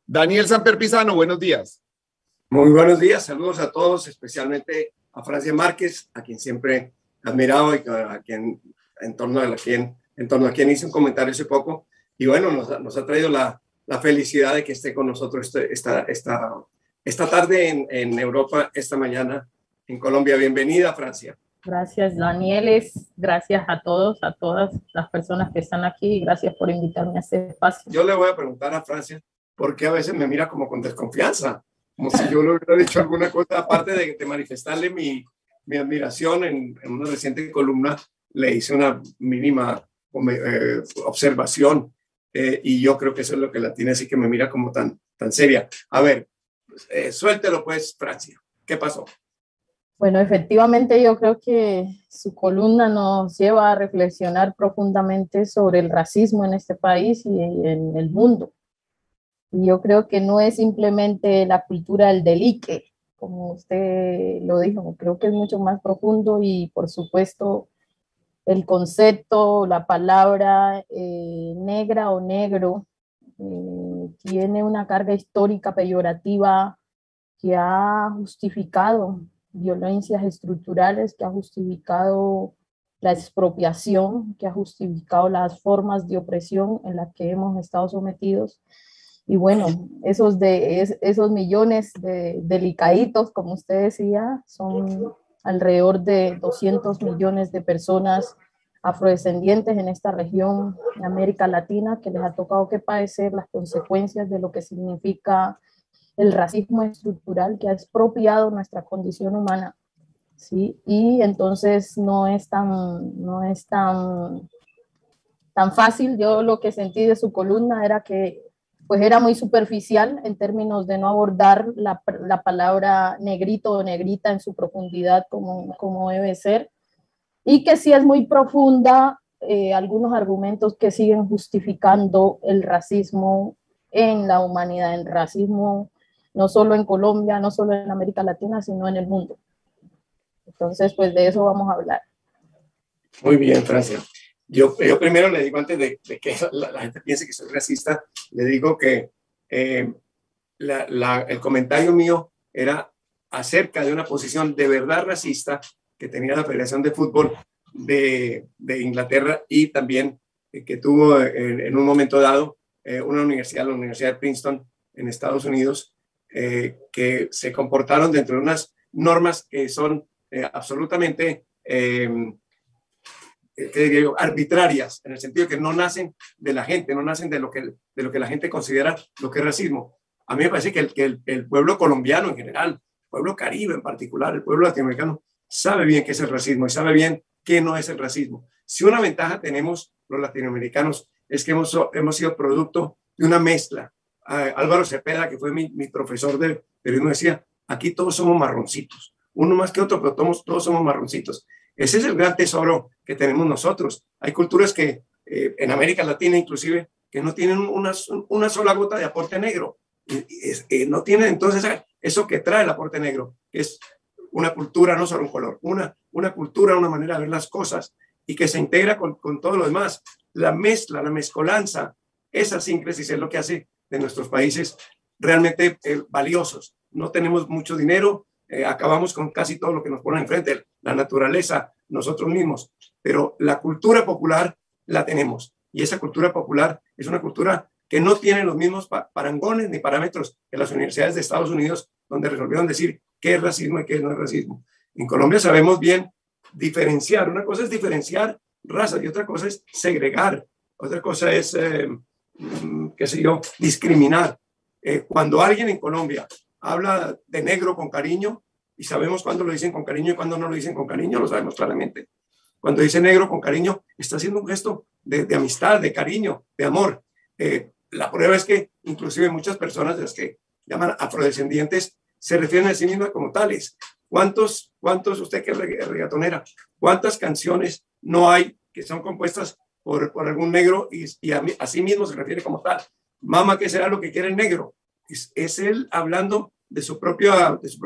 Daniel Samper Pizano, buenos días. Muy buenos días, saludos a todos, especialmente a Francia Márquez, a quien siempre he admirado y a quien, en torno a quien hice un comentario hace poco. Y bueno, nos ha traído la felicidad de que esté con nosotros esta tarde en Europa, esta mañana en Colombia. Bienvenida, Francia. Gracias, Danieles. Gracias a todos, a todas las personas que están aquí. Gracias por invitarme a este espacio. Yo le voy a preguntar a Francia por qué a veces me mira como con desconfianza, como si yo le hubiera dicho alguna cosa, aparte de manifestarle mi admiración en una reciente columna, le hice una mínima observación y yo creo que eso es lo que la tiene, así que me mira como tan seria. A ver, suéltelo pues, Francia. ¿Qué pasó? Bueno, efectivamente yo creo que su columna nos lleva a reflexionar profundamente sobre el racismo en este país y en el mundo. Y yo creo que no es simplemente la cultura del delique, como usted lo dijo, creo que es mucho más profundo y por supuesto el concepto, la palabra negra o negro tiene una carga histórica peyorativa que ha justificado violencias estructurales, que ha justificado la expropiación, que ha justificado las formas de opresión en las que hemos estado sometidos. Y bueno, esos millones de delicaditos, como usted decía, son alrededor de 200 millones de personas afrodescendientes en esta región de América Latina que les ha tocado que padecer las consecuencias de lo que significa el racismo estructural que ha expropiado nuestra condición humana, ¿sí? Y entonces no es tan fácil. Yo lo que sentí de su columna era que pues era muy superficial en términos de no abordar la palabra negrito o negrita en su profundidad como debe ser, y que sí es muy profunda algunos argumentos que siguen justificando el racismo en la humanidad, el racismo no solo en Colombia, no solo en América Latina, sino en el mundo. Entonces, pues de eso vamos a hablar. Muy bien, Francia. Yo primero le digo, antes de que la gente piense que soy racista, le digo que el comentario mío era acerca de una posición de verdad racista que tenía la Federación de Fútbol de Inglaterra y también que tuvo en un momento dado una universidad, la Universidad de Princeton en Estados Unidos, que se comportaron dentro de unas normas que son absolutamente arbitrarias, en el sentido que no nacen de la gente, no nacen de lo que la gente considera lo que es racismo. A mí me parece que el pueblo colombiano en general, el pueblo caribe en particular, el pueblo latinoamericano, sabe bien qué es el racismo y sabe bien qué no es el racismo. Si una ventaja tenemos los latinoamericanos es que hemos sido producto de una mezcla. Álvaro Cepeda, que fue mi profesor de periodismo, decía, aquí todos somos marroncitos, uno más que otro, pero todos somos marroncitos. Ese es el gran tesoro que tenemos nosotros. Hay culturas que en América Latina inclusive que no tienen una sola gota de aporte negro. No tienen entonces eso que trae el aporte negro, que es una cultura, no solo un color, una cultura, una manera de ver las cosas y que se integra con todo lo demás. La mezcla, la mezcolanza, esa síncresis es lo que hace de nuestros países realmente valiosos. No tenemos mucho dinero, acabamos con casi todo lo que nos pone enfrente, la naturaleza, nosotros mismos, pero la cultura popular la tenemos y esa cultura popular es una cultura que no tiene los mismos parangones ni parámetros que las universidades de Estados Unidos, donde resolvieron decir qué es racismo y qué no es racismo. En Colombia sabemos bien diferenciar. Una cosa es diferenciar razas y otra cosa es segregar. Otra cosa es, qué sé yo, discriminar. Cuando alguien en Colombia habla de negro con cariño, y sabemos cuándo lo dicen con cariño y cuándo no lo dicen con cariño, lo sabemos claramente. Cuando dice negro con cariño, está haciendo un gesto de amistad, de cariño, de amor. La prueba es que inclusive muchas personas de las que llaman afrodescendientes se refieren a sí mismas como tales. ¿Cuántos usted que es reggaetonera, cuántas canciones no hay que son compuestas por algún negro y a sí mismo se refiere como tal? Mamá, ¿qué será lo que quiere el negro? Es él hablando de su propio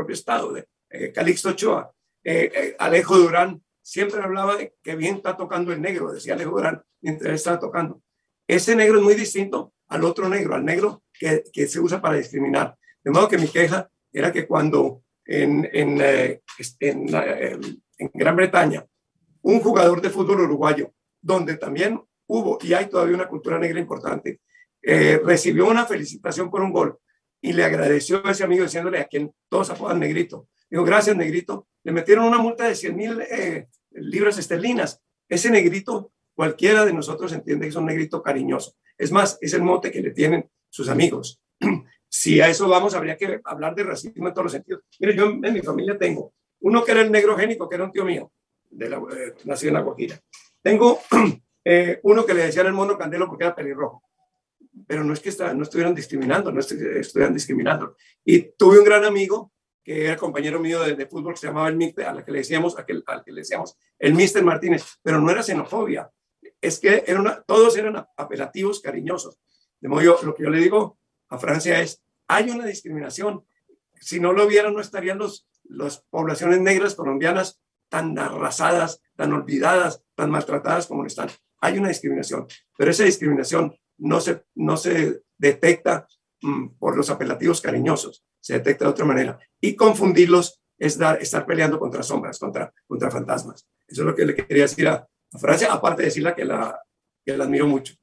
estado, de Calixto Ochoa. Alejo Durán siempre hablaba de que bien está tocando el negro, decía Alejo Durán mientras estaba tocando. Ese negro es muy distinto al otro negro, al negro que se usa para discriminar. De modo que mi queja era que cuando en Gran Bretaña un jugador de fútbol uruguayo, donde también hubo y hay todavía una cultura negra importante, recibió una felicitación por un gol y le agradeció a ese amigo diciéndole, a quien todos apodan Negrito, dijo, gracias Negrito, le metieron una multa de 100,000 libras esterlinas. Ese Negrito, cualquiera de nosotros entiende que es un negrito cariñoso. Es más, es el mote que le tienen sus amigos. Si a eso vamos, habría que hablar de racismo en todos los sentidos. Mire, yo en mi familia tengo uno que era el negro génico, que era un tío mío, nacido en La Guajira. Tengo uno que le decían el mono candelo porque era pelirrojo. Pero no es que no estuvieran discriminando, no estuvieran discriminando. Y tuve un gran amigo que era compañero mío de fútbol, que se llamaba el Mister, al que le decíamos el Mister Martínez, pero no era xenofobia, es que todos eran apelativos cariñosos. De modo, lo que yo le digo a Francia es, hay una discriminación. Si no lo vieran, no estarían las poblaciones negras colombianas tan arrasadas, tan olvidadas, tan maltratadas como están. Hay una discriminación, pero esa discriminación no se detecta por los apelativos cariñosos, se detecta de otra manera. Y confundirlos es estar peleando contra sombras, contra fantasmas. Eso es lo que le quería decir a Francia, aparte de decirle que la admiro mucho.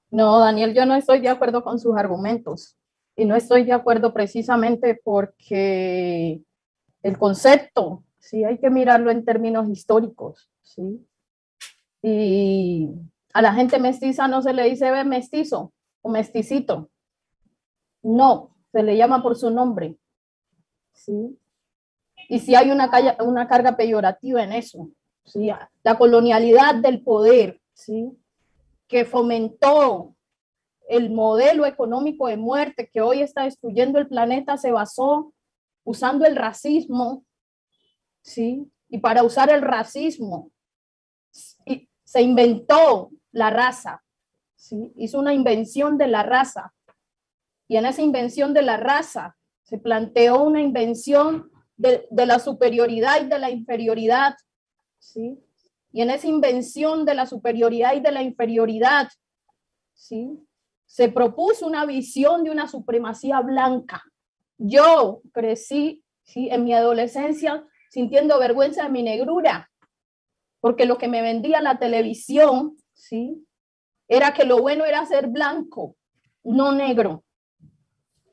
No, Daniel, yo no estoy de acuerdo con sus argumentos. Y no estoy de acuerdo precisamente porque el concepto, sí, hay que mirarlo en términos históricos, ¿sí? Y a la gente mestiza no se le dice mestizo o mesticito. No, se le llama por su nombre, ¿sí? Y si hay una carga peyorativa en eso, ¿sí? La colonialidad del poder, ¿sí? Que fomentó el modelo económico de muerte que hoy está destruyendo el planeta se basó usando el racismo, ¿sí? Y para usar el racismo se inventó la raza, ¿sí? Hizo una invención de la raza. Y en esa invención de la raza se planteó una invención de la superioridad y de la inferioridad, ¿sí? Y en esa invención de la superioridad y de la inferioridad, ¿sí? Se propuso una visión de una supremacía blanca. Yo crecí, ¿sí? En mi adolescencia sintiendo vergüenza de mi negrura, porque lo que me vendía la televisión, ¿sí? Era que lo bueno era ser blanco, no negro.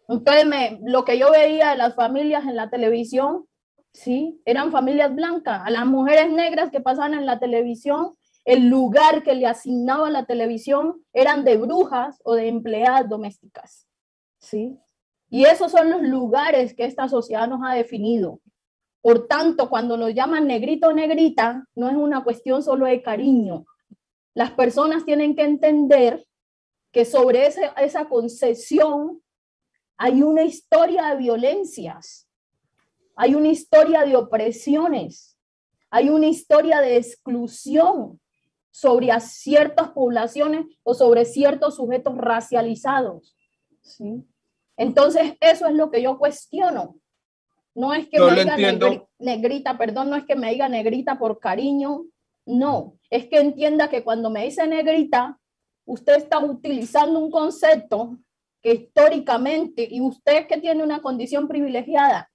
Entonces, lo que yo veía de las familias en la televisión, ¿sí? Eran familias blancas. A las mujeres negras que pasaban en la televisión, el lugar que le asignaba la televisión eran de brujas o de empleadas domésticas, ¿sí? Y esos son los lugares que esta sociedad nos ha definido. Por tanto, cuando nos llaman negrito o negrita, no es una cuestión solo de cariño. Las personas tienen que entender que sobre esa concesión hay una historia de violencias, hay una historia de opresiones, hay una historia de exclusión sobre a ciertas poblaciones o sobre ciertos sujetos racializados, ¿sí? Entonces, eso es lo que yo cuestiono. No es que me diga negrita, perdón, no es que me diga negrita por cariño, no. Es que entienda que cuando me dice negrita, usted está utilizando un concepto que históricamente, y usted que tiene una condición privilegiada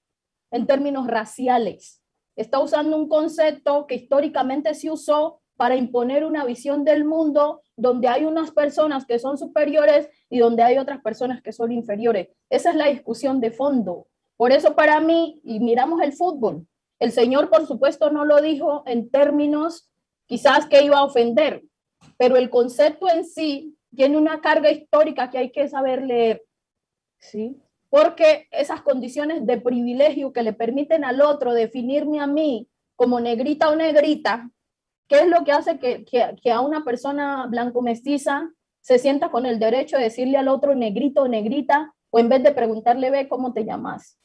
en términos raciales, está usando un concepto que históricamente se usó para imponer una visión del mundo donde hay unas personas que son superiores y donde hay otras personas que son inferiores. Esa es la discusión de fondo. Por eso para mí, y miramos el fútbol, el señor por supuesto no lo dijo en términos quizás que iba a ofender, pero el concepto en sí tiene una carga histórica que hay que saber leer, ¿sí? Porque esas condiciones de privilegio que le permiten al otro definirme a mí como negrita o negrita, ¿qué es lo que hace que a una persona blanco mestiza se sienta con el derecho de decirle al otro negrito o negrita, o en vez de preguntarle, ve, ¿cómo te llamas?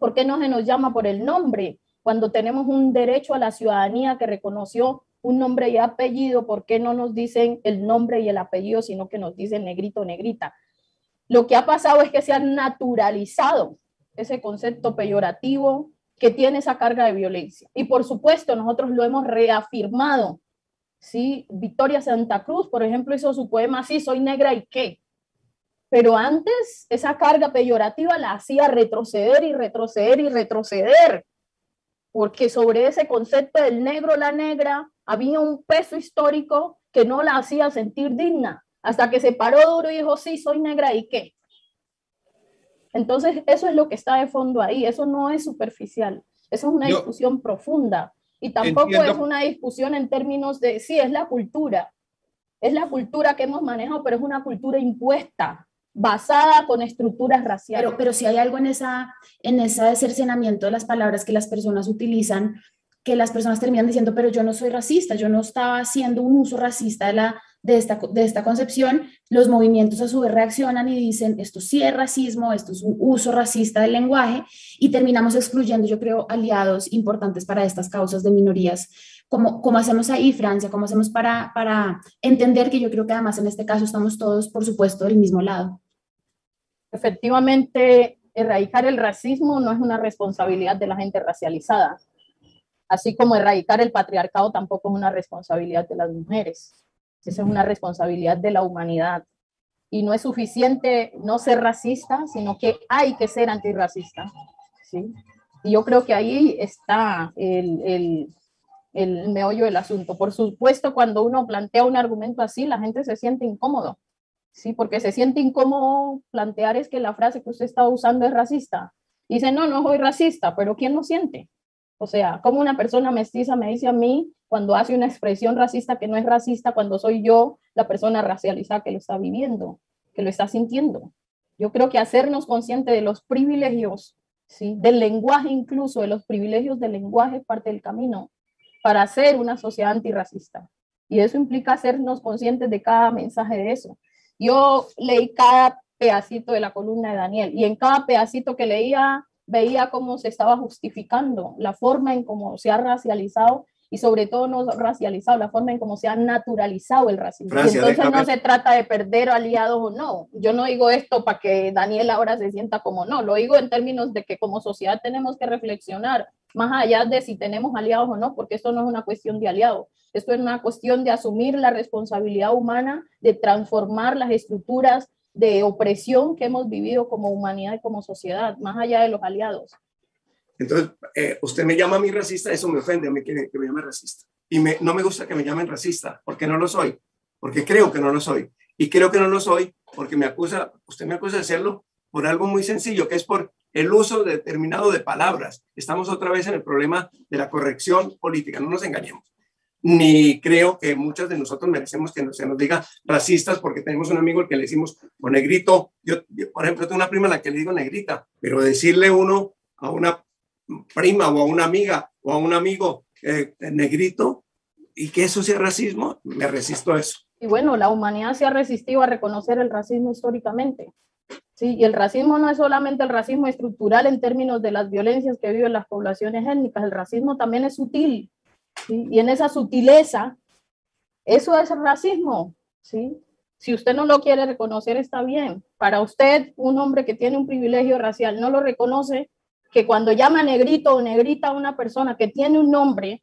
¿Por qué no se nos llama por el nombre? Cuando tenemos un derecho a la ciudadanía que reconoció un nombre y apellido, ¿por qué no nos dicen el nombre y el apellido, sino que nos dicen negrito o negrita? Lo que ha pasado es que se ha naturalizado ese concepto peyorativo que tiene esa carga de violencia. Y por supuesto, nosotros lo hemos reafirmado, ¿sí? Victoria Santa Cruz, por ejemplo, hizo su poema así, soy negra y qué, pero antes esa carga peyorativa la hacía retroceder y retroceder y retroceder, porque sobre ese concepto del negro, la negra, había un peso histórico que no la hacía sentir digna, hasta que se paró duro y dijo, sí, soy negra, ¿y qué? Entonces, eso es lo que está de fondo ahí, eso no es superficial, eso es una discusión profunda, y tampoco es una discusión en términos de, sí, es la cultura que hemos manejado, pero es una cultura impuesta, basada con estructuras raciales. Pero si hay algo en ese cercenamiento de las palabras que las personas utilizan, que las personas terminan diciendo, pero yo no soy racista, yo no estaba haciendo un uso racista de esta concepción, los movimientos a su vez reaccionan y dicen, esto sí es racismo, esto es un uso racista del lenguaje, y terminamos excluyendo, yo creo, aliados importantes para estas causas de minorías. ¿Cómo hacemos ahí, Francia? ¿Cómo hacemos para entender que yo creo que además en este caso estamos todos, por supuesto, del mismo lado? Efectivamente, erradicar el racismo no es una responsabilidad de la gente racializada, así como erradicar el patriarcado tampoco es una responsabilidad de las mujeres. Esa es una responsabilidad de la humanidad. Y no es suficiente no ser racista, sino que hay que ser antirracista, ¿sí? Y yo creo que ahí está el meollo del asunto. Por supuesto, cuando uno plantea un argumento así, la gente se siente incómodo, ¿sí? Porque se siente incómodo plantear es que la frase que usted está usando es racista. Dice, no, no soy racista, pero ¿quién lo siente? O sea, como una persona mestiza me dice a mí cuando hace una expresión racista que no es racista, cuando soy yo la persona racializada que lo está viviendo, que lo está sintiendo. Yo creo que hacernos conscientes de los privilegios, ¿sí? Del lenguaje, incluso de los privilegios del lenguaje, es parte del camino para hacer una sociedad antirracista. Y eso implica hacernos conscientes de cada mensaje de eso. Yo leí cada pedacito de la columna de Daniel y en cada pedacito que leía veía cómo se estaba justificando la forma en cómo se ha racializado y sobre todo no racializado, la forma en cómo se ha naturalizado el racismo. Francia, y entonces no se trata de perder aliados o no. Yo no digo esto para que Daniel ahora se sienta como no, lo digo en términos de que como sociedad tenemos que reflexionar más allá de si tenemos aliados o no, porque esto no es una cuestión de aliados, esto es una cuestión de asumir la responsabilidad humana, de transformar las estructuras de opresión que hemos vivido como humanidad y como sociedad, más allá de los aliados. Entonces, usted me llama a mí racista, eso me ofende a mí que me llame racista. Y no me gusta que me llamen racista, porque no lo soy, porque creo que no lo soy. Y creo que no lo soy porque usted me acusa de serlo por algo muy sencillo, que es por el uso determinado de palabras. Estamos otra vez en el problema de la corrección política, no nos engañemos. Ni creo que muchos de nosotros merecemos que se nos diga racistas porque tenemos un amigo al que le decimos o negrito. Yo, por ejemplo, tengo una prima a la que le digo negrita, pero decirle uno a una prima o a una amiga o a un amigo negrito y que eso sea racismo, me resisto a eso. Y bueno, la humanidad se ha resistido a reconocer el racismo históricamente. Sí, y el racismo no es solamente el racismo estructural en términos de las violencias que viven las poblaciones étnicas, el racismo también es sutil. ¿Sí? Y en esa sutileza, eso es racismo, ¿sí? Si usted no lo quiere reconocer, está bien. Para usted, un hombre que tiene un privilegio racial no lo reconoce, que cuando llama negrito o negrita a una persona que tiene un nombre,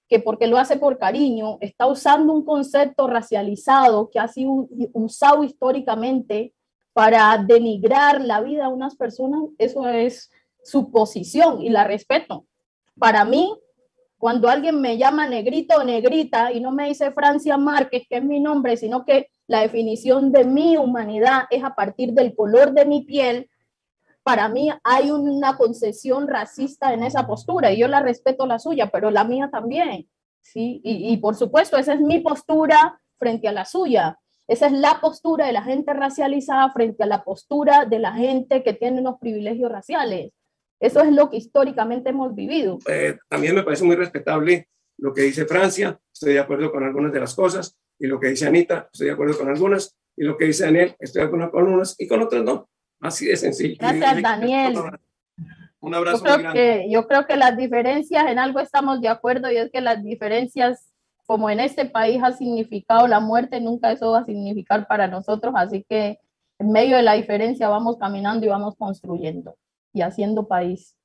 que porque lo hace por cariño, está usando un concepto racializado que ha sido usado históricamente para denigrar la vida de unas personas, eso es su posición y la respeto. Para mí, cuando alguien me llama negrito o negrita y no me dice Francia Márquez, que es mi nombre, sino que la definición de mi humanidad es a partir del color de mi piel, para mí hay una concesión racista en esa postura y yo la respeto la suya, pero la mía también, ¿sí? Y por supuesto, esa es mi postura frente a la suya. Esa es la postura de la gente racializada frente a la postura de la gente que tiene unos privilegios raciales. Eso es lo que históricamente hemos vivido. También me parece muy respetable lo que dice Francia, estoy de acuerdo con algunas de las cosas, y lo que dice Anita, estoy de acuerdo con algunas, y lo que dice Daniel, estoy de acuerdo con unas, y con otras no. Así de sencillo. Gracias, Daniel. Un abrazo muy grande. Yo creo que las diferencias, en algo estamos de acuerdo, y es que las diferencias, como en este país ha significado la muerte, nunca eso va a significar para nosotros, así que en medio de la diferencia vamos caminando y vamos construyendo y haciendo país.